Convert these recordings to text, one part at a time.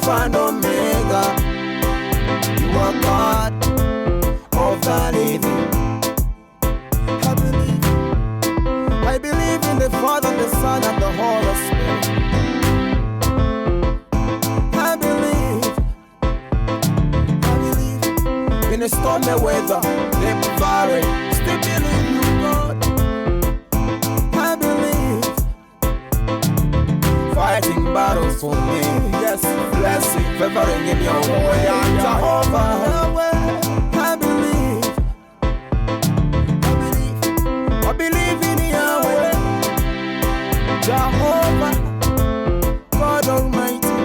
Alpha and Omega. You are God of the living. I believe in the Father, the Son, and the Holy Spirit. I believe in the stormy weather, the valley, still believe you, God. I believe fighting battles for me, yes, blessing, favoring in your way, and Jehovah. I believe in Yahweh, Jehovah, God Almighty.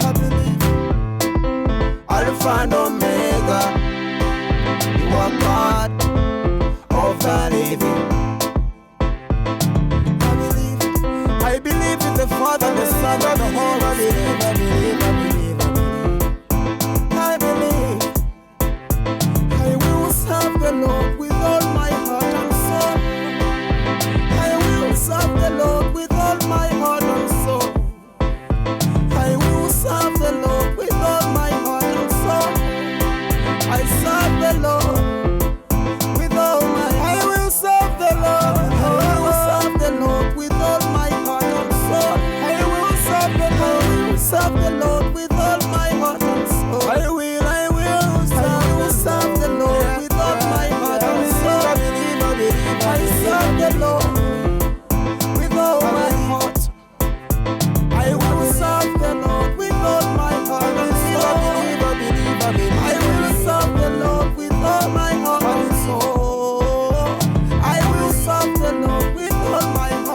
I believe Alpha and Omega. You are God of the living. I believe in the Father, the Son, and the Holy Spirit. I believe I will serve the Lord with all my heart and soul. I will serve the Lord with all my heart and soul. I will serve the Lord with all my heart and soul. I serve the Lord with all my heart. I will serve the Lord. I will serve the Lord with all my heart and soul. I will serve the Lord. I will serve the Lord with all my heart and soul. I will serve the Lord with all my heart and soul. I serve the Lord with all my heart. I will serve the Lord with all my heart and soul. I will serve the Lord with all my heart and soul. I will serve the Lord with all my heart.